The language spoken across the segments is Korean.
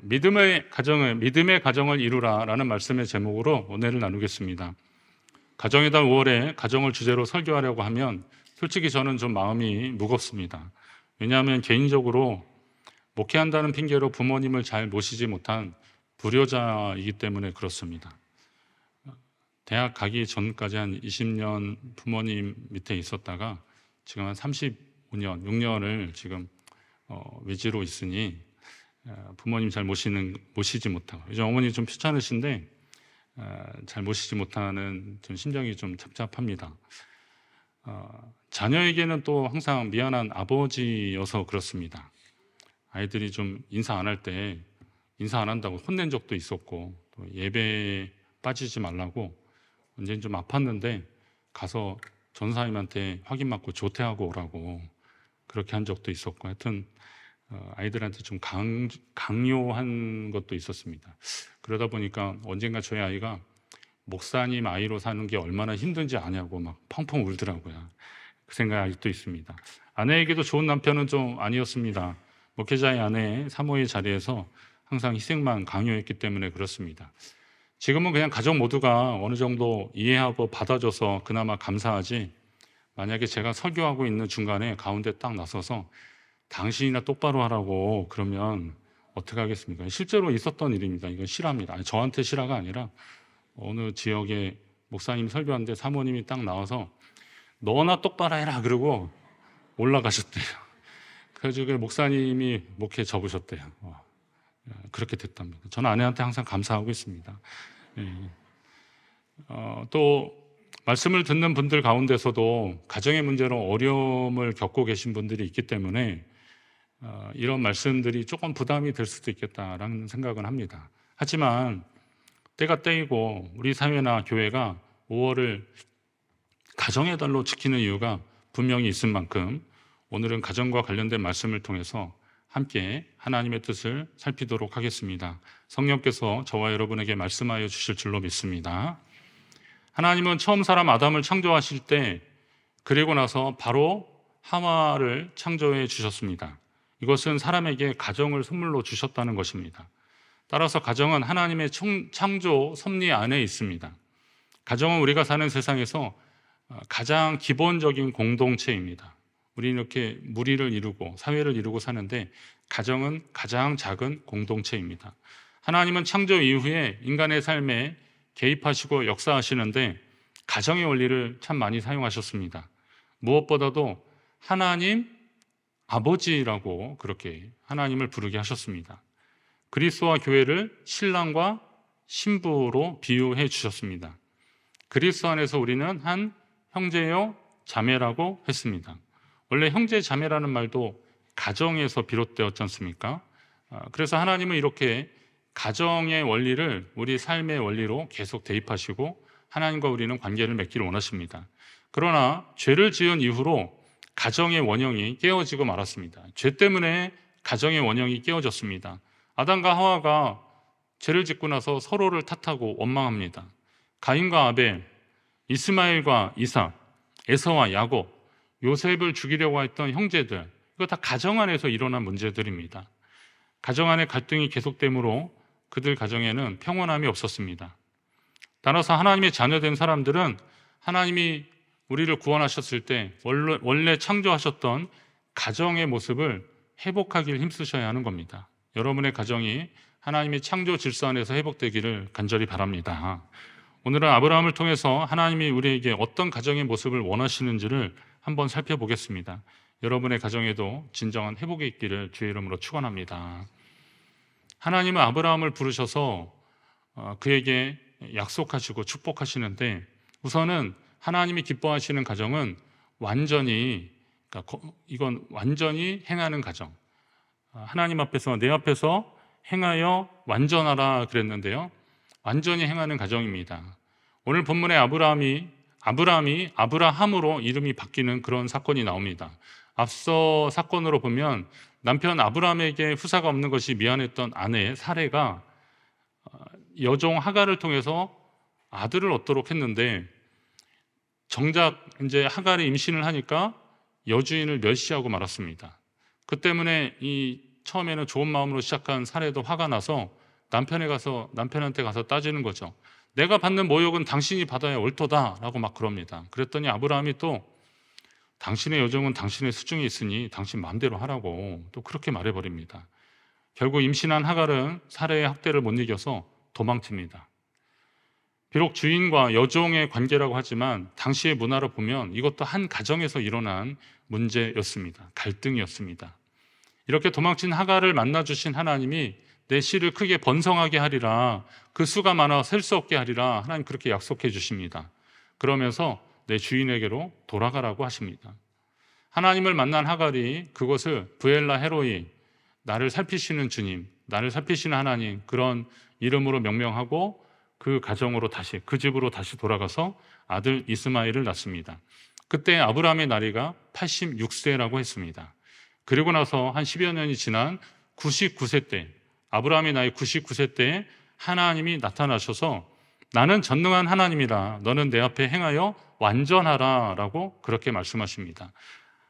믿음의 가정을 이루라라는 말씀의 제목으로 은혜를 나누겠습니다. 가정의 달 5월에 가정을 주제로 설교하려고 하면 솔직히 저는 좀 마음이 무겁습니다. 왜냐하면 개인적으로 목회한다는 핑계로 부모님을 잘 모시지 못한 불효자이기 때문에 그렇습니다. 대학 가기 전까지 한 20년 부모님 밑에 있었다가 지금 한 35년, 6년을 지금 외지로 있으니 부모님 잘 모시지 못하고, 요즘 어머니 좀 편찮으신데 잘 모시지 못하는 좀 심정이 좀 착잡합니다. 자녀에게는 또 항상 미안한 아버지여서 그렇습니다. 아이들이 좀 인사 안 할 때 인사 안 한다고 혼낸 적도 있었고, 또 예배에 빠지지 말라고 언제는 좀 아팠는데 가서 전사님한테 확인 받고 조퇴하고 오라고 그렇게 한 적도 있었고, 하여튼 아이들한테 좀 강요한 것도 있었습니다. 그러다 보니까 언젠가 저희 아이가 목사님 아이로 사는 게 얼마나 힘든지 아냐고 막 펑펑 울더라고요. 그 생각이 아직도 있습니다. 아내에게도 좋은 남편은 좀 아니었습니다. 목회자의 아내 사모의 자리에서 항상 희생만 강요했기 때문에 그렇습니다. 지금은 그냥 가족 모두가 어느 정도 이해하고 받아줘서 그나마 감사하지, 만약에 제가 설교하고 있는 중간에 가운데 딱 나서서 당신이나 똑바로 하라고 그러면 어떻게 하겠습니까? 실제로 있었던 일입니다. 이건 실화입니다. 아니, 저한테 실화가 아니라 어느 지역에 목사님 설교하는데 사모님이 딱 나와서 너나 똑바로 해라 그러고 올라가셨대요. 그래서 그 목사님이 목회 접으셨대요. 그렇게 됐답니다. 저는 아내한테 항상 감사하고 있습니다. 또 말씀을 듣는 분들 가운데서도 가정의 문제로 어려움을 겪고 계신 분들이 있기 때문에 이런 말씀들이 조금 부담이 될 수도 있겠다라는 생각은 합니다. 하지만 때가 때이고 우리 사회나 교회가 5월을 가정의 달로 지키는 이유가 분명히 있을 만큼 오늘은 가정과 관련된 말씀을 통해서 함께 하나님의 뜻을 살피도록 하겠습니다. 성령께서 저와 여러분에게 말씀하여 주실 줄로 믿습니다. 하나님은 처음 사람 아담을 창조하실 때, 그리고 나서 바로 하와를 창조해 주셨습니다. 이것은 사람에게 가정을 선물로 주셨다는 것입니다. 따라서 가정은 하나님의 창조 섭리 안에 있습니다. 가정은 우리가 사는 세상에서 가장 기본적인 공동체입니다. 우리는 이렇게 무리를 이루고 사회를 이루고 사는데 가정은 가장 작은 공동체입니다. 하나님은 창조 이후에 인간의 삶에 개입하시고 역사하시는데 가정의 원리를 참 많이 사용하셨습니다. 무엇보다도 하나님 아버지라고 그렇게 하나님을 부르게 하셨습니다. 그리스도와 교회를 신랑과 신부로 비유해 주셨습니다. 그리스도 안에서 우리는 한 형제요 자매라고 했습니다. 원래 형제 자매라는 말도 가정에서 비롯되었지 않습니까? 그래서 하나님은 이렇게 가정의 원리를 우리 삶의 원리로 계속 대입하시고 하나님과 우리는 관계를 맺기를 원하십니다. 그러나 죄를 지은 이후로 가정의 원형이 깨어지고 말았습니다. 죄 때문에 가정의 원형이 깨어졌습니다. 아담과 하와가 죄를 짓고 나서 서로를 탓하고 원망합니다. 가인과 아벨, 이스마엘과 이삭, 에서와 야곱, 요셉을 죽이려고 했던 형제들, 이거 다 가정 안에서 일어난 문제들입니다. 가정 안에 갈등이 계속되므로 그들 가정에는 평온함이 없었습니다. 따라서 하나님의 자녀된 사람들은 하나님이 우리를 구원하셨을 때 원래 창조하셨던 가정의 모습을 회복하기를 힘쓰셔야 하는 겁니다. 여러분의 가정이 하나님의 창조 질서 안에서 회복되기를 간절히 바랍니다. 오늘은 아브라함을 통해서 하나님이 우리에게 어떤 가정의 모습을 원하시는지를 한번 살펴보겠습니다. 여러분의 가정에도 진정한 회복이 있기를 주의 이름으로 축원합니다. 하나님은 아브라함을 부르셔서 그에게 약속하시고 축복하시는데, 우선은 하나님이 기뻐하시는 가정은 이건 완전히 행하는 가정. 하나님 앞에서, 내 앞에서 행하여 완전하라 그랬는데요, 완전히 행하는 가정입니다. 오늘 본문에 아브라함이 아브라함으로 이름이 바뀌는 그런 사건이 나옵니다. 앞서 사건으로 보면 남편 아브라함에게 후사가 없는 것이 미안했던 아내 사레가 여종 하갈을 통해서 아들을 얻도록 했는데, 정작 이제 하갈이 임신을 하니까 여주인을 멸시하고 말았습니다. 그 때문에 이 처음에는 좋은 마음으로 시작한 사례도 화가 나서 남편한테 가서 따지는 거죠. 내가 받는 모욕은 당신이 받아야 옳도다라고 막 그럽니다. 그랬더니 아브라함이 또 당신의 여정은 당신의 수중에 있으니 당신 마음대로 하라고 또 그렇게 말해버립니다. 결국 임신한 하갈은 사례의 학대를 못 이겨서 도망칩니다. 비록 주인과 여종의 관계라고 하지만 당시의 문화로 보면 이것도 한 가정에서 일어난 문제였습니다. 갈등이었습니다. 이렇게 도망친 하갈을 만나주신 하나님이 내 씨를 크게 번성하게 하리라, 그 수가 많아 셀 수 없게 하리라, 하나님 그렇게 약속해 주십니다. 그러면서 내 주인에게로 돌아가라고 하십니다. 하나님을 만난 하갈이 그것을 브엘라 헤로이, 나를 살피시는 주님, 나를 살피시는 하나님, 그런 이름으로 명명하고 그 가정으로 다시, 그 집으로 다시 돌아가서 아들 이스마엘을 낳습니다. 그때 아브라함의 나이가 86세라고 했습니다. 그리고 나서 한 10여 년이 지난 99세 때, 아브라함의 나이 99세 때 하나님이 나타나셔서 나는 전능한 하나님이라, 너는 내 앞에 행하여 완전하라 라고 그렇게 말씀하십니다.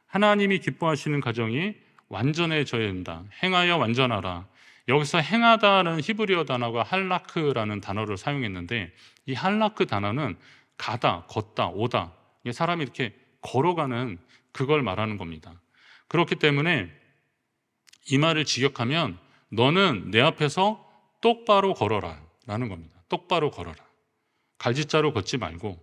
하나님이 기뻐하시는 가정이 완전해져야 된다. 행하여 완전하라. 여기서 행하다는 히브리어 단어가 할라크라는 단어를 사용했는데, 이 할라크 단어는 가다, 걷다, 오다, 사람이 이렇게 걸어가는 그걸 말하는 겁니다. 그렇기 때문에 이 말을 직역하면 너는 내 앞에서 똑바로 걸어라 라는 겁니다. 똑바로 걸어라. 갈짓자로 걷지 말고.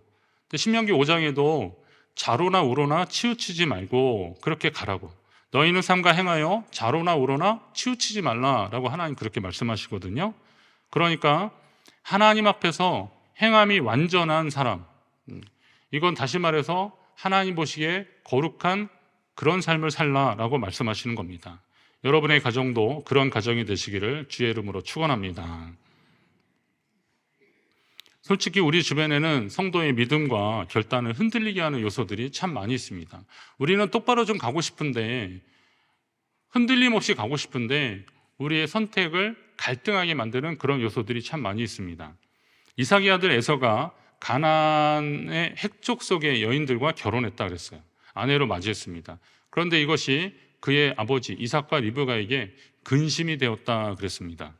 신명기 5장에도 좌로나 우로나 치우치지 말고 그렇게 가라고. 너희는 삼가 행하여 좌로나 우로나 치우치지 말라라고 하나님 그렇게 말씀하시거든요. 그러니까 하나님 앞에서 행함이 완전한 사람, 이건 다시 말해서 하나님 보시기에 거룩한 그런 삶을 살라라고 말씀하시는 겁니다. 여러분의 가정도 그런 가정이 되시기를 주의 이름으로 축원합니다. 솔직히 우리 주변에는 성도의 믿음과 결단을 흔들리게 하는 요소들이 참 많이 있습니다. 우리는 똑바로 좀 가고 싶은데, 흔들림 없이 가고 싶은데 우리의 선택을 갈등하게 만드는 그런 요소들이 참 많이 있습니다. 이삭의 아들 에서가 가나안의 핵족 속의 여인들과 결혼했다 그랬어요. 아내로 맞이했습니다. 그런데 이것이 그의 아버지 이삭과 리브가에게 근심이 되었다 그랬습니다.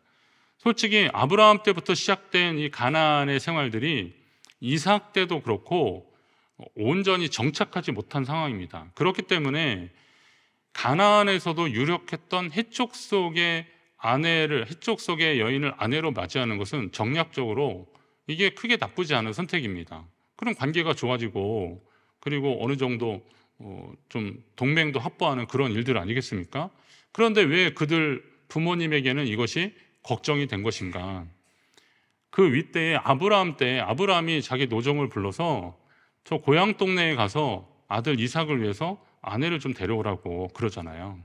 솔직히 아브라함 때부터 시작된 이 가나안의 생활들이 이삭 때도 그렇고 온전히 정착하지 못한 상황입니다. 그렇기 때문에 가나안에서도 유력했던 해족 속의 여인을 아내로 맞이하는 것은 정략적으로 이게 크게 나쁘지 않은 선택입니다. 그럼 관계가 좋아지고, 그리고 어느 정도 좀 동맹도 확보하는 그런 일들 아니겠습니까? 그런데 왜 그들 부모님에게는 이것이 걱정이 된 것인가? 그 윗대에 아브라함이 자기 노종을 불러서 저 고향 동네에 가서 아들 이삭을 위해서 아내를 좀 데려오라고 그러잖아요.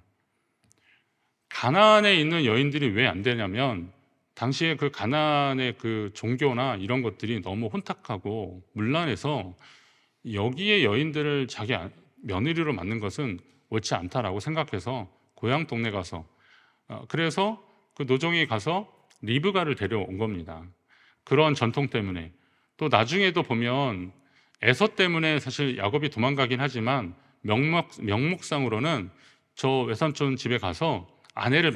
가나안에 있는 여인들이 왜 안 되냐면 당시에 그 가나안의 그 종교나 이런 것들이 너무 혼탁하고 문란해서 여기에 여인들을 자기 며느리로 맞는 것은 옳지 않다라고 생각해서 고향 동네 가서 그래서 그 노종이 가서 리브가를 데려온 겁니다. 그런 전통 때문에. 또 나중에도 보면 에서 때문에 사실 야곱이 도망가긴 하지만 명목상으로는 저 외삼촌 집에 가서 아내를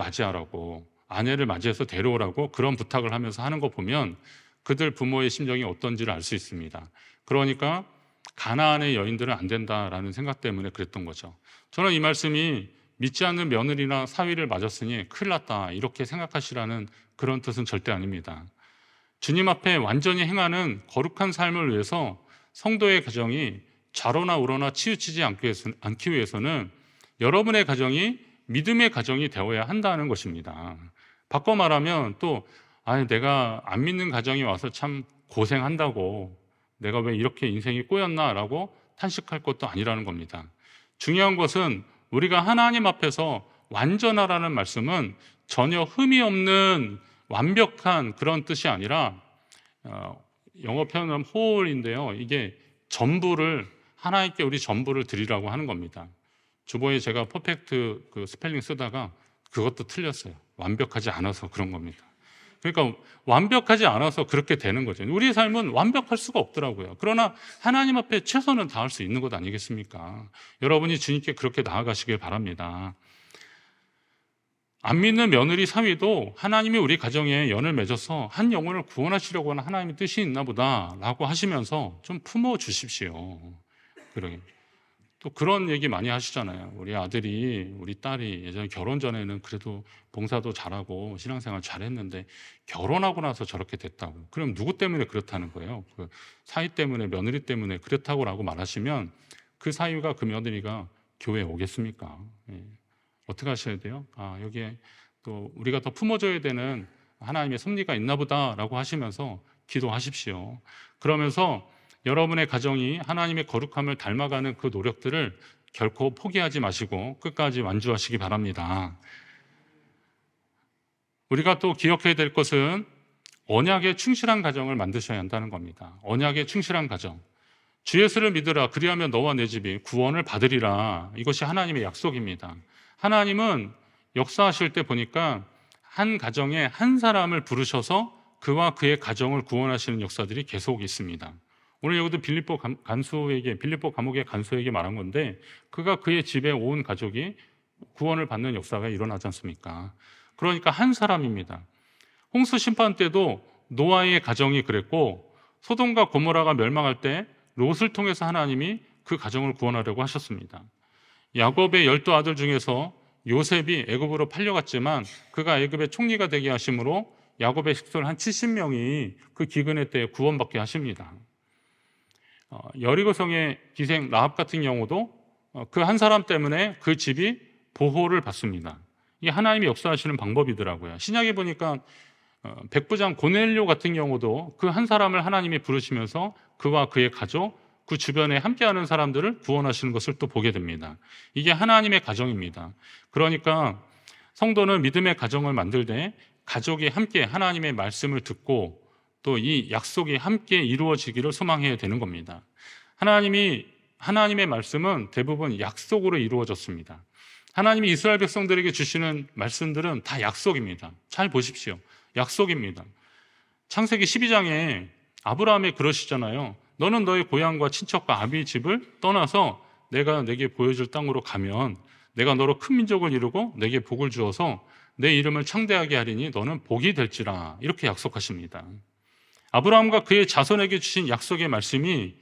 맞이해서 데려오라고 그런 부탁을 하면서 하는 거 보면 그들 부모의 심정이 어떤지를 알 수 있습니다. 그러니까 가나안의 여인들은 안 된다라는 생각 때문에 그랬던 거죠. 저는 이 말씀이 믿지 않는 며느리나 사위를 맞았으니 큰일 났다 이렇게 생각하시라는 그런 뜻은 절대 아닙니다. 주님 앞에 완전히 행하는 거룩한 삶을 위해서 성도의 가정이 좌로나 우로나 치우치지 않기 위해서는 여러분의 가정이 믿음의 가정이 되어야 한다는 것입니다. 바꿔 말하면 또 내가 안 믿는 가정이 와서 참 고생한다고, 내가 왜 이렇게 인생이 꼬였나라고 탄식할 것도 아니라는 겁니다. 중요한 것은 우리가 하나님 앞에서 완전하라는 말씀은 전혀 흠이 없는 완벽한 그런 뜻이 아니라 영어 표현은 whole인데요. 이게 하나님께 우리 전부를 드리라고 하는 겁니다. 주보에 제가 퍼펙트 그 스펠링 쓰다가 그것도 틀렸어요. 완벽하지 않아서 그런 겁니다. 그러니까 완벽하지 않아서 그렇게 되는 거죠. 우리의 삶은 완벽할 수가 없더라고요. 그러나 하나님 앞에 최선을 다할 수 있는 것 아니겠습니까? 여러분이 주님께 그렇게 나아가시길 바랍니다. 안 믿는 며느리 사위도 하나님이 우리 가정에 연을 맺어서 한 영혼을 구원하시려고 하는 하나님의 뜻이 있나 보다라고 하시면서 좀 품어주십시오. 그러게. 또 그런 얘기 많이 하시잖아요. 우리 아들이, 우리 딸이 예전에 결혼 전에는 그래도 봉사도 잘하고 신앙생활 잘했는데 결혼하고 나서 저렇게 됐다고. 그럼 누구 때문에 그렇다는 거예요? 그 사위 때문에, 며느리 때문에 그렇다고라고 말하시면 그 사위가, 그 며느리가 교회에 오겠습니까? 예. 어떻게 하셔야 돼요? 아, 여기에 또 우리가 더 품어줘야 되는 하나님의 섭리가 있나 보다라고 하시면서 기도하십시오. 그러면서 여러분의 가정이 하나님의 거룩함을 닮아가는 그 노력들을 결코 포기하지 마시고 끝까지 완주하시기 바랍니다. 우리가 또 기억해야 될 것은 언약에 충실한 가정을 만드셔야 한다는 겁니다. 언약에 충실한 가정. 주 예수를 믿으라, 그리하면 너와 내 집이 구원을 받으리라. 이것이 하나님의 약속입니다. 하나님은 역사하실 때 보니까 한 가정에 한 사람을 부르셔서 그와 그의 가정을 구원하시는 역사들이 계속 있습니다. 오늘 여기도 빌립보 감옥의 간수에게 말한 건데, 그가 그의 집에 온 가족이 구원을 받는 역사가 일어나지 않습니까? 그러니까 한 사람입니다. 홍수 심판 때도 노아의 가정이 그랬고, 소돔과 고모라가 멸망할 때 롯을 통해서 하나님이 그 가정을 구원하려고 하셨습니다. 야곱의 12아들 중에서 요셉이 애굽으로 팔려갔지만 그가 애굽의 총리가 되게 하심으로 야곱의 식솔 한 70명이 그 기근의 때에 구원받게 하십니다. 여리고성의 기생 라합 같은 경우도 그 한 사람 때문에 그 집이 보호를 받습니다. 이게 하나님이 역사하시는 방법이더라고요. 신약에 보니까 백부장 고넬료 같은 경우도 그 한 사람을 하나님이 부르시면서 그와 그의 가족, 그 주변에 함께하는 사람들을 구원하시는 것을 또 보게 됩니다. 이게 하나님의 가정입니다. 그러니까 성도는 믿음의 가정을 만들 때 가족이 함께 하나님의 말씀을 듣고 또 이 약속이 함께 이루어지기를 소망해야 되는 겁니다. 하나님의 말씀은 대부분 약속으로 이루어졌습니다. 하나님이 이스라엘 백성들에게 주시는 말씀들은 다 약속입니다. 잘 보십시오. 약속입니다. 창세기 12장에 아브라함이 그러시잖아요. 너는 너의 고향과 친척과 아비의 집을 떠나서 내가 내게 보여줄 땅으로 가면 내가 너로 큰 민족을 이루고 내게 복을 주어서 내 이름을 창대하게 하리니 너는 복이 될지라. 이렇게 약속하십니다. 아브라함과 그의 자손에게 주신 약속의 말씀이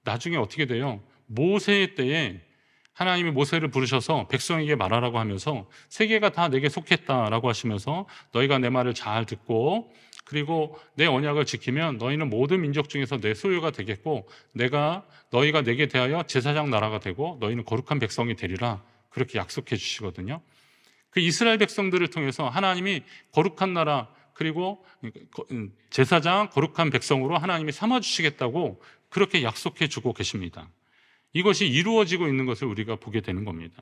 나중에 어떻게 돼요? 모세의 때에 하나님이 모세를 부르셔서 백성에게 말하라고 하면서 세계가 다 내게 속했다라고 하시면서 너희가 내 말을 잘 듣고 그리고 내 언약을 지키면 너희는 모든 민족 중에서 내 소유가 되겠고 너희가 내게 대하여 제사장 나라가 되고 너희는 거룩한 백성이 되리라. 그렇게 약속해 주시거든요. 그 이스라엘 백성들을 통해서 하나님이 거룩한 나라 그리고 제사장 거룩한 백성으로 하나님이 삼아주시겠다고 그렇게 약속해 주고 계십니다. 이것이 이루어지고 있는 것을 우리가 보게 되는 겁니다.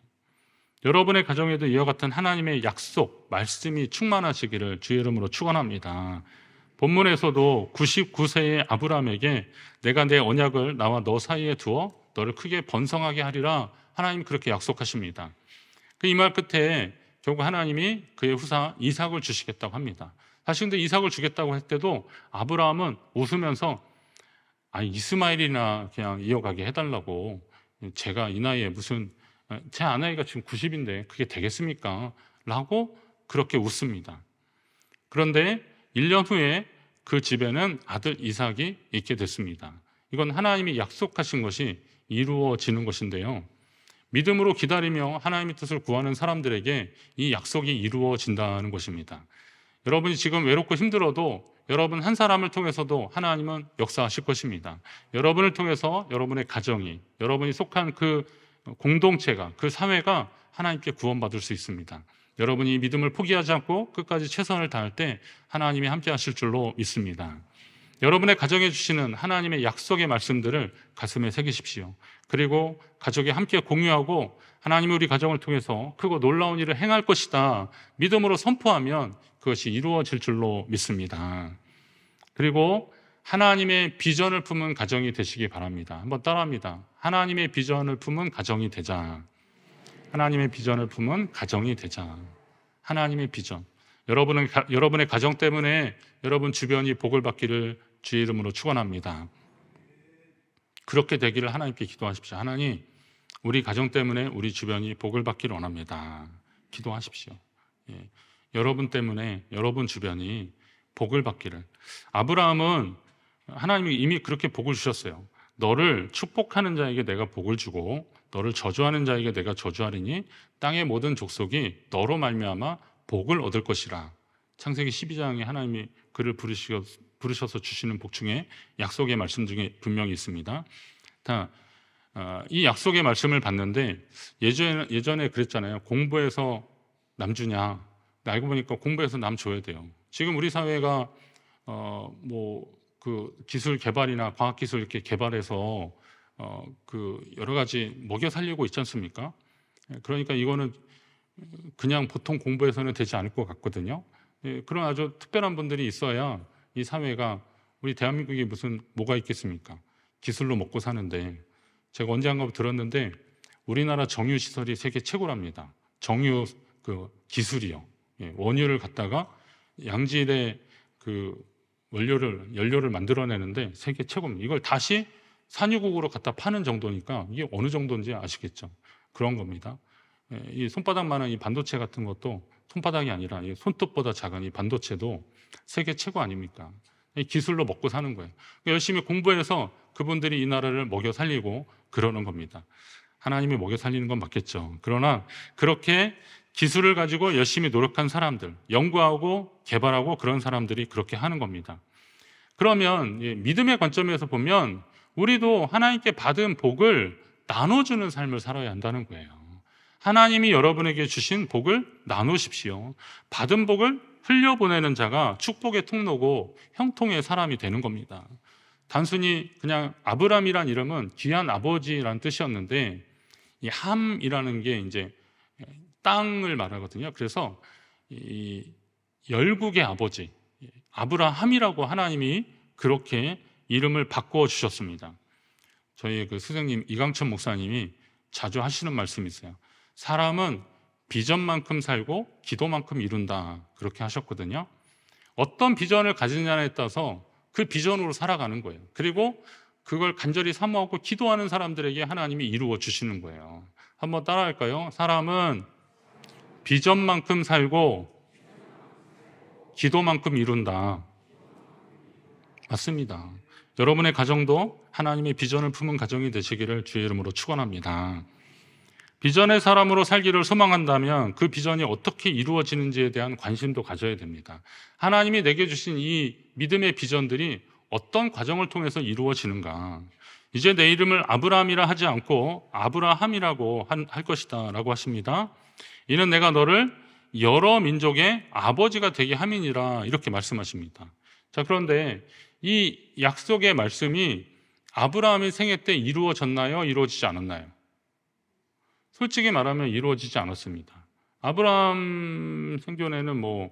여러분의 가정에도 이와 같은 하나님의 약속, 말씀이 충만하시기를 주의 이름으로 축원합니다. 본문에서도 99세의 아브라함에게 내가 내 언약을 나와 너 사이에 두어 너를 크게 번성하게 하리라 하나님 그렇게 약속하십니다. 이 말 끝에 결국 하나님이 그의 후사 이삭을 주시겠다고 합니다. 사실 근데 이삭을 주겠다고 할 때도 아브라함은 웃으면서 이스마엘이나 그냥 이어가게 해달라고 제가 이 나이에 무슨 제 아내가 지금 90인데 그게 되겠습니까? 라고 그렇게 웃습니다. 그런데 1년 후에 그 집에는 아들 이삭이 있게 됐습니다. 이건 하나님이 약속하신 것이 이루어지는 것인데요. 믿음으로 기다리며 하나님의 뜻을 구하는 사람들에게 이 약속이 이루어진다는 것입니다. 여러분이 지금 외롭고 힘들어도 여러분 한 사람을 통해서도 하나님은 역사하실 것입니다. 여러분을 통해서 여러분의 가정이, 여러분이 속한 그 공동체가, 그 사회가 하나님께 구원받을 수 있습니다. 여러분이 믿음을 포기하지 않고 끝까지 최선을 다할 때 하나님이 함께 하실 줄로 믿습니다. 여러분의 가정에 주시는 하나님의 약속의 말씀들을 가슴에 새기십시오. 그리고 가족이 함께 공유하고 하나님이 우리 가정을 통해서 크고 놀라운 일을 행할 것이다 믿음으로 선포하면 그것이 이루어질 줄로 믿습니다. 그리고 하나님의 비전을 품은 가정이 되시기 바랍니다. 한번 따라합니다. 하나님의 비전을 품은 가정이 되자. 하나님의 비전을 품은 가정이 되자. 하나님의 비전. 여러분의 가정 때문에 여러분 주변이 복을 받기를 주의 이름으로 축원합니다. 그렇게 되기를 하나님께 기도하십시오. 하나님, 우리 가정 때문에 우리 주변이 복을 받기를 원합니다. 기도하십시오. 예, 여러분 때문에 여러분 주변이 복을 받기를. 아브라함은 하나님이 이미 그렇게 복을 주셨어요. 너를 축복하는 자에게 내가 복을 주고 너를 저주하는 자에게 내가 저주하리니 땅의 모든 족속이 너로 말미암아 복을 얻을 것이라. 창세기 12장에 하나님이 그를 부르셔서 주시는 복 중에 약속의 말씀 중에 분명히 있습니다. 이 약속의 말씀을 받는데 예전에 그랬잖아요. 공부해서 남 주냐. 알고 보니까 공부해서 남 줘야 돼요. 지금 우리 사회가 그 기술 개발이나 과학 기술 이렇게 개발해서 그 여러 가지 먹여 살리고 있지 않습니까? 그러니까 이거는 그냥 보통 공부해서는 되지 않을 것 같거든요. 그런 아주 특별한 분들이 있어야 이 사회가, 우리 대한민국이 무슨 뭐가 있겠습니까? 기술로 먹고 사는데, 제가 언젠가 들었는데 우리나라 정유 시설이 세계 최고랍니다. 정유 그 기술이요. 원유를 갖다가 양질의 그 연료를 만들어내는데 세계 최고입니다. 이걸 다시 산유국으로 갖다 파는 정도니까 이게 어느 정도인지 아시겠죠? 그런 겁니다. 이 손바닥만한 이 반도체 같은 것도 손바닥이 아니라 이 손톱보다 작은 이 반도체도 세계 최고 아닙니까? 이 기술로 먹고 사는 거예요. 열심히 공부해서 그분들이 이 나라를 먹여 살리고 그러는 겁니다. 하나님이 먹여 살리는 건 맞겠죠. 그러나 그렇게 기술을 가지고 열심히 노력한 사람들, 연구하고 개발하고 그런 사람들이 그렇게 하는 겁니다. 그러면 믿음의 관점에서 보면 우리도 하나님께 받은 복을 나눠주는 삶을 살아야 한다는 거예요. 하나님이 여러분에게 주신 복을 나누십시오. 받은 복을 흘려보내는 자가 축복의 통로고 형통의 사람이 되는 겁니다. 단순히 그냥 아브람이란 이름은 귀한 아버지라는 뜻이었는데, 이 함이라는 게 이제 땅을 말하거든요. 그래서 이 열국의 아버지, 아브라함이라고 하나님이 그렇게 이름을 바꿔 주셨습니다. 저희 그 스승님 이강천 목사님이 자주 하시는 말씀이 있어요. 사람은 비전만큼 살고 기도만큼 이룬다, 그렇게 하셨거든요. 어떤 비전을 가지느냐에 따라서 그 비전으로 살아가는 거예요. 그리고 그걸 간절히 사모하고 기도하는 사람들에게 하나님이 이루어 주시는 거예요. 한번 따라할까요? 사람은 비전만큼 살고 기도만큼 이룬다. 맞습니다. 여러분의 가정도 하나님의 비전을 품은 가정이 되시기를 주의 이름으로 축원합니다. 비전의 사람으로 살기를 소망한다면 그 비전이 어떻게 이루어지는지에 대한 관심도 가져야 됩니다. 하나님이 내게 주신 이 믿음의 비전들이 어떤 과정을 통해서 이루어지는가. 이제 내 이름을 아브라함이라 하지 않고 아브라함이라고 할 것이다 라고 하십니다. 이는 내가 너를 여러 민족의 아버지가 되게 함이니라, 이렇게 말씀하십니다. 자, 그런데 이 약속의 말씀이 아브라함의 생애 때 이루어졌나요? 이루어지지 않았나요? 솔직히 말하면 이루어지지 않았습니다. 아브라함 생존에는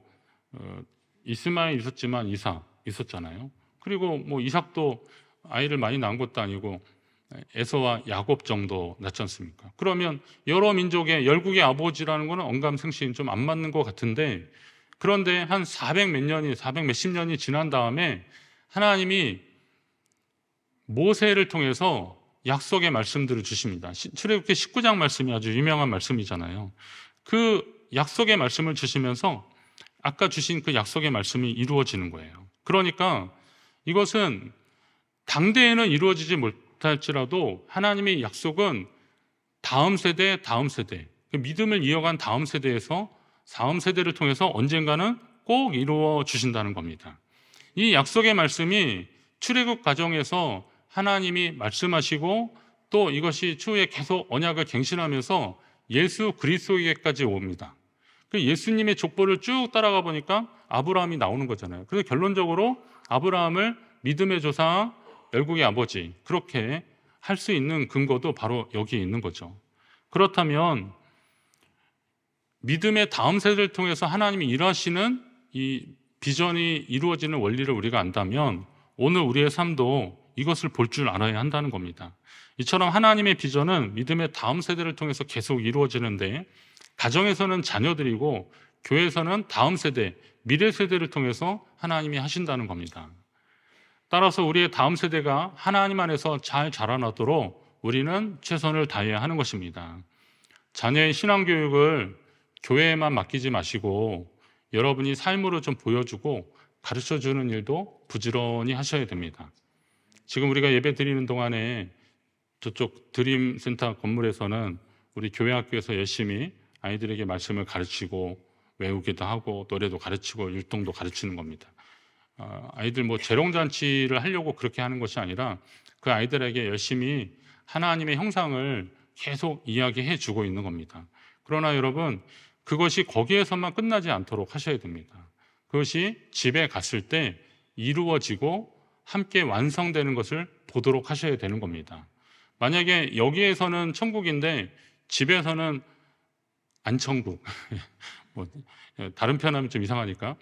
이스마엘 있었지만 이삭 있었잖아요. 그리고 이삭도 아이를 많이 낳은 것도 아니고 에서와 야곱 정도 낳지 않습니까? 그러면 여러 민족의 열국의 아버지라는 것은 언감생심 좀 안 맞는 것 같은데, 그런데 한 400 몇십 년이 지난 다음에 하나님이 모세를 통해서 약속의 말씀들을 주십니다. 출애굽기 19장 말씀이 아주 유명한 말씀이잖아요. 그 약속의 말씀을 주시면서 아까 주신 그 약속의 말씀이 이루어지는 거예요. 그러니까 이것은 당대에는 이루어지지 못할지라도 하나님의 약속은 다음 세대, 그 믿음을 이어간 다음 세대에서 다음 세대를 통해서 언젠가는 꼭 이루어 주신다는 겁니다. 이 약속의 말씀이 출애굽 과정에서 하나님이 말씀하시고 또 이것이 추후에 계속 언약을 갱신하면서 예수 그리스도에게까지 옵니다. 예수님의 족보를 쭉 따라가 보니까 아브라함이 나오는 거잖아요. 그래서 결론적으로 아브라함을 믿음의 조상, 열국의 아버지, 그렇게 할 수 있는 근거도 바로 여기에 있는 거죠. 그렇다면 믿음의 다음 세대를 통해서 하나님이 일하시는 이 비전이 이루어지는 원리를 우리가 안다면 오늘 우리의 삶도 이것을 볼 줄 알아야 한다는 겁니다. 이처럼 하나님의 비전은 믿음의 다음 세대를 통해서 계속 이루어지는데, 가정에서는 자녀들이고 교회에서는 다음 세대, 미래 세대를 통해서 하나님이 하신다는 겁니다. 따라서 우리의 다음 세대가 하나님 안에서 잘 자라나도록 우리는 최선을 다해야 하는 것입니다. 자녀의 신앙교육을 교회에만 맡기지 마시고 여러분이 삶으로 좀 보여주고 가르쳐주는 일도 부지런히 하셔야 됩니다. 지금 우리가 예배 드리는 동안에 저쪽 드림센터 건물에서는 우리 교회학교에서 열심히 아이들에게 말씀을 가르치고 외우기도 하고 노래도 가르치고 율동도 가르치는 겁니다. 아이들 뭐 재롱잔치를 하려고 그렇게 하는 것이 아니라 그 아이들에게 열심히 하나님의 형상을 계속 이야기해 주고 있는 겁니다. 그러나 여러분, 그것이 거기에서만 끝나지 않도록 하셔야 됩니다. 그것이 집에 갔을 때 이루어지고 함께 완성되는 것을 보도록 하셔야 되는 겁니다. 만약에 여기에서는 천국인데 집에서는 안천국 뭐 다른 표현하면 좀 이상하니까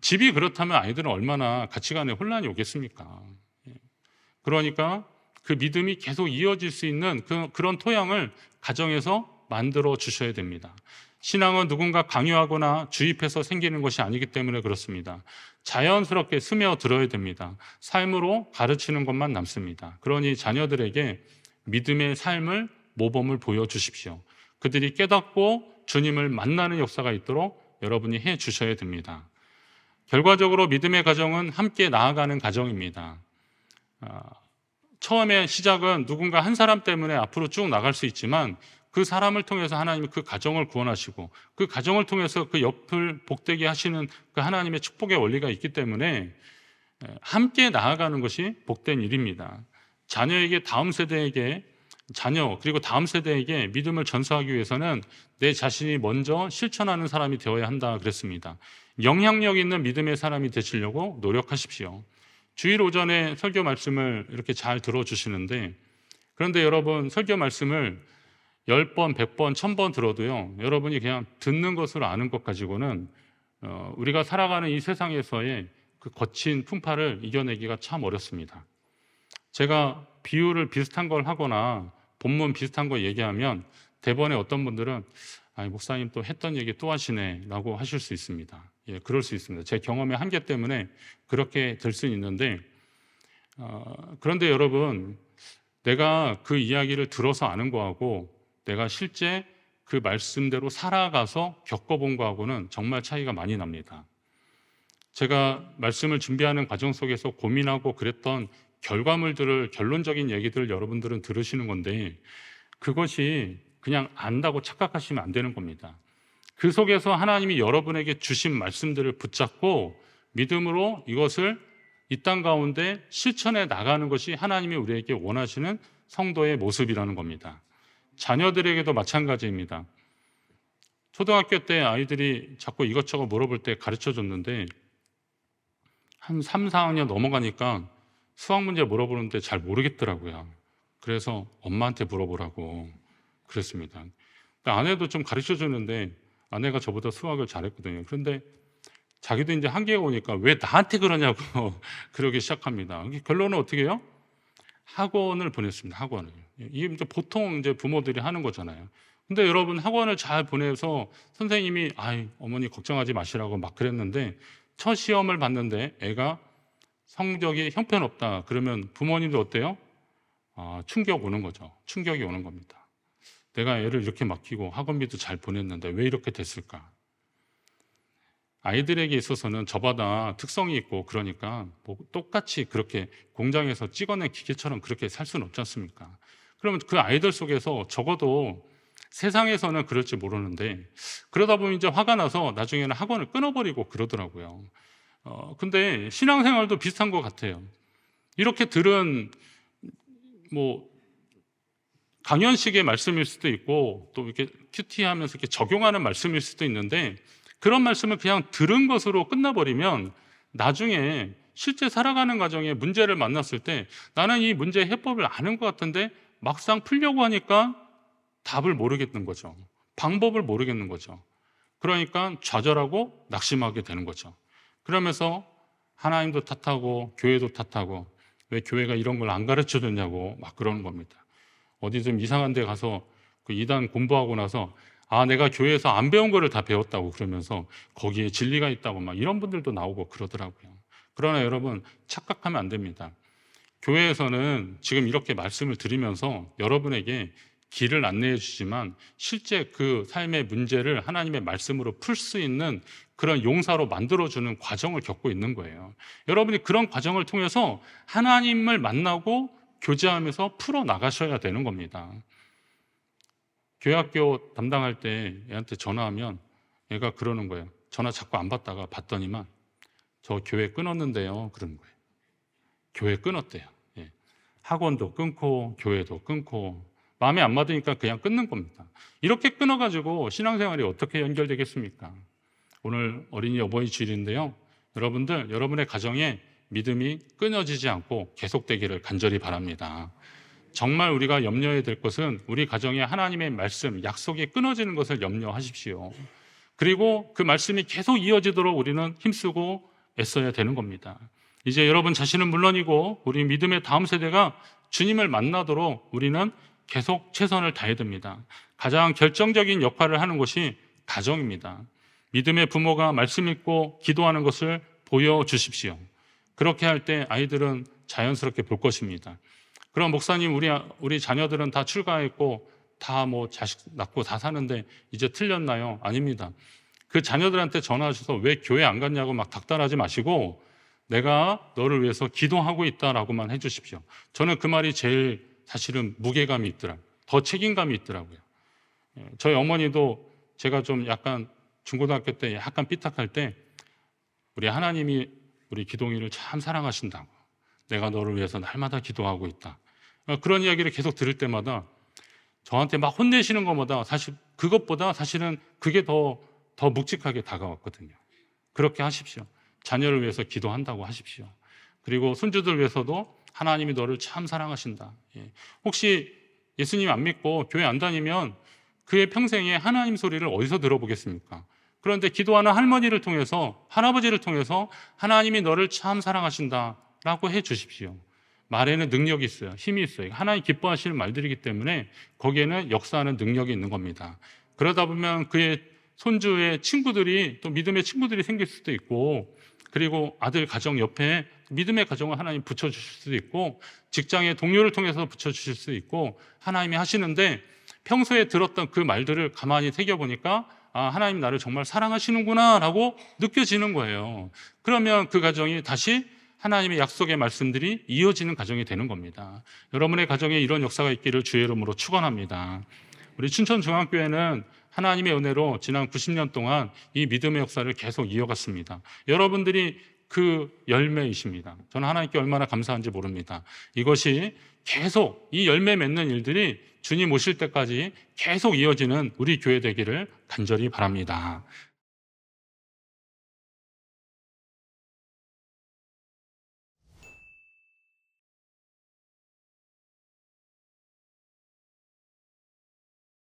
집이 그렇다면 아이들은 얼마나 가치관에 혼란이 오겠습니까? 그러니까 그 믿음이 계속 이어질 수 있는 그런 토양을 가정에서 만들어 주셔야 됩니다. 신앙은 누군가 강요하거나 주입해서 생기는 것이 아니기 때문에 그렇습니다. 자연스럽게 스며들어야 됩니다. 삶으로 가르치는 것만 남습니다. 그러니 자녀들에게 믿음의 삶을 모범을 보여주십시오. 그들이 깨닫고 주님을 만나는 역사가 있도록 여러분이 해 주셔야 됩니다. 결과적으로 믿음의 가정은 함께 나아가는 가정입니다. 처음에 시작은 누군가 한 사람 때문에 앞으로 쭉 나갈 수 있지만 그 사람을 통해서 하나님이 그 가정을 구원하시고 그 가정을 통해서 그 옆을 복되게 하시는 그 하나님의 축복의 원리가 있기 때문에 함께 나아가는 것이 복된 일입니다. 자녀에게 다음 세대에게 자녀 그리고 다음 세대에게 믿음을 전수하기 위해서는 내 자신이 먼저 실천하는 사람이 되어야 한다 그랬습니다. 영향력 있는 믿음의 사람이 되시려고 노력하십시오. 주일 오전에 설교 말씀을 이렇게 잘 들어주시는데 그런데 여러분 설교 말씀을 10번, 100번, 1000번 들어도요 여러분이 그냥 듣는 것으로 아는 것 가지고는 우리가 살아가는 이 세상에서의 그 거친 풍파를 이겨내기가 참 어렵습니다. 제가 비유를 비슷한 걸 하거나 본문 비슷한 거 얘기하면 대번에 어떤 분들은 아니 목사님 또 했던 얘기 또 하시네 라고 하실 수 있습니다. 예, 그럴 수 있습니다. 제 경험의 한계 때문에 그렇게 될 수는 있는데 그런데 여러분 내가 그 이야기를 들어서 아는 거하고 내가 실제 그 말씀대로 살아가서 겪어본 거하고는 정말 차이가 많이 납니다. 제가 말씀을 준비하는 과정 속에서 고민하고 그랬던 결과물들을 결론적인 얘기들을 여러분들은 들으시는 건데 그것이 그냥 안다고 착각하시면 안 되는 겁니다. 그 속에서 하나님이 여러분에게 주신 말씀들을 붙잡고 믿음으로 이것을 이 땅 가운데 실천해 나가는 것이 하나님이 우리에게 원하시는 성도의 모습이라는 겁니다. 자녀들에게도 마찬가지입니다. 초등학교 때 아이들이 자꾸 이것저것 물어볼 때 가르쳐 줬는데 한 3, 4학년 넘어가니까 수학 문제 물어보는데 잘 모르겠더라고요. 그래서 엄마한테 물어보라고 그랬습니다. 아내도 좀 가르쳐 줬는데 아내가 저보다 수학을 잘했거든요. 그런데 자기도 이제 한계가 오니까 왜 나한테 그러냐고 그러기 시작합니다. 결론은 어떻게 해요? 학원을 보냈습니다. 학원을. 이게 이제 보통 이제 부모들이 하는 거잖아요. 근데 여러분 학원을 잘 보내서 선생님이 어머니 걱정하지 마시라고 막 그랬는데 첫 시험을 봤는데 애가 성적이 형편없다. 그러면 부모님도 어때요? 충격 오는 거죠. 충격이 오는 겁니다. 내가 애를 이렇게 맡기고 학원비도 잘 보냈는데 왜 이렇게 됐을까? 아이들에게 있어서는 저보다 특성이 있고 그러니까 뭐 똑같이 그렇게 공장에서 찍어낸 기계처럼 그렇게 살 수는 없지 않습니까? 그러면 그 아이들 속에서 적어도 세상에서는 그럴지 모르는데 그러다 보면 이제 화가 나서 나중에는 학원을 끊어버리고 그러더라고요. 근데 신앙생활도 비슷한 것 같아요. 이렇게 들은 뭐 강연식의 말씀일 수도 있고 또 이렇게 큐티하면서 이렇게 적용하는 말씀일 수도 있는데 그런 말씀을 그냥 들은 것으로 끝나버리면 나중에 실제 살아가는 과정에 문제를 만났을 때 나는 이 문제의 해법을 아는 것 같은데 막상 풀려고 하니까 답을 모르겠는 거죠. 방법을 모르겠는 거죠. 그러니까 좌절하고 낙심하게 되는 거죠. 그러면서 하나님도 탓하고 교회도 탓하고 왜 교회가 이런 걸 안 가르쳐 줬냐고 막 그러는 겁니다. 어디 좀 이상한 데 가서 그 이단 공부하고 나서 내가 교회에서 안 배운 거를 다 배웠다고 그러면서 거기에 진리가 있다고 막 이런 분들도 나오고 그러더라고요. 그러나 여러분 착각하면 안 됩니다. 교회에서는 지금 이렇게 말씀을 드리면서 여러분에게 길을 안내해 주지만 실제 그 삶의 문제를 하나님의 말씀으로 풀 수 있는 그런 용사로 만들어주는 과정을 겪고 있는 거예요. 여러분이 그런 과정을 통해서 하나님을 만나고 교제하면서 풀어나가셔야 되는 겁니다. 교회학교 담당할 때 얘한테 전화하면 얘가 그러는 거예요. 전화 자꾸 안 받다가 받더니만 저 교회 끊었는데요. 그러는 거예요. 교회 끊었대요. 예. 학원도 끊고 교회도 끊고 마음에 안 맞으니까 그냥 끊는 겁니다. 이렇게 끊어가지고 신앙생활이 어떻게 연결되겠습니까? 오늘 어린이 어버이 주일인데요. 여러분들, 여러분의 가정에 믿음이 끊어지지 않고 계속되기를 간절히 바랍니다. 정말 우리가 염려해야 될 것은 우리 가정에 하나님의 말씀, 약속이 끊어지는 것을 염려하십시오. 그리고 그 말씀이 계속 이어지도록 우리는 힘쓰고 애써야 되는 겁니다. 이제 여러분 자신은 물론이고 우리 믿음의 다음 세대가 주님을 만나도록 우리는 계속 최선을 다해야 됩니다. 가장 결정적인 역할을 하는 것이 가정입니다. 믿음의 부모가 말씀 읽고 기도하는 것을 보여주십시오. 그렇게 할 때 아이들은 자연스럽게 볼 것입니다. 그럼 목사님, 우리 자녀들은 다 출가했고 다 뭐 자식 낳고 다 사는데 이제 틀렸나요? 아닙니다. 그 자녀들한테 전화하셔서 왜 교회 안 갔냐고 막 닥달하지 마시고 내가 너를 위해서 기도하고 있다라고만 해주십시오. 저는 그 말이 제일 사실은 무게감이 있더라고요. 더 책임감이 있더라고요. 저희 어머니도 제가 좀 약간 중고등학교 때 약간 삐딱할 때 우리 하나님이 우리 기동이를 참 사랑하신다고, 내가 너를 위해서 날마다 기도하고 있다, 그런 이야기를 계속 들을 때마다 저한테 막 혼내시는 것보다 그것보다 사실은 그게 더 묵직하게 다가왔거든요. 그렇게 하십시오. 자녀를 위해서 기도한다고 하십시오. 그리고 손주들 위해서도 하나님이 너를 참 사랑하신다. 혹시 예수님 안 믿고 교회 안 다니면 그의 평생에 하나님 소리를 어디서 들어보겠습니까? 그런데 기도하는 할머니를 통해서, 할아버지를 통해서 하나님이 너를 참 사랑하신다라고 해 주십시오. 말에는 능력이 있어요. 힘이 있어요. 하나님 기뻐하시는 말들이기 때문에 거기에는 역사하는 능력이 있는 겁니다. 그러다 보면 그의 손주의 친구들이, 또 믿음의 친구들이 생길 수도 있고, 그리고 아들 가정 옆에 믿음의 가정을 하나님 붙여주실 수도 있고, 직장의 동료를 통해서 붙여주실 수도 있고, 하나님이 하시는데 평소에 들었던 그 말들을 가만히 새겨보니까 하나님 나를 정말 사랑하시는구나 라고 느껴지는 거예요. 그러면 그 가정이 다시 하나님의 약속의 말씀들이 이어지는 가정이 되는 겁니다. 여러분의 가정에 이런 역사가 있기를 주의 이름으로 축원합니다. 우리 춘천중앙교회는 하나님의 은혜로 지난 90년 동안 이 믿음의 역사를 계속 이어갔습니다. 여러분들이 그 열매이십니다. 저는 하나님께 얼마나 감사한지 모릅니다. 이것이 계속 이 열매 맺는 일들이 주님 오실 때까지 계속 이어지는 우리 교회 되기를 간절히 바랍니다.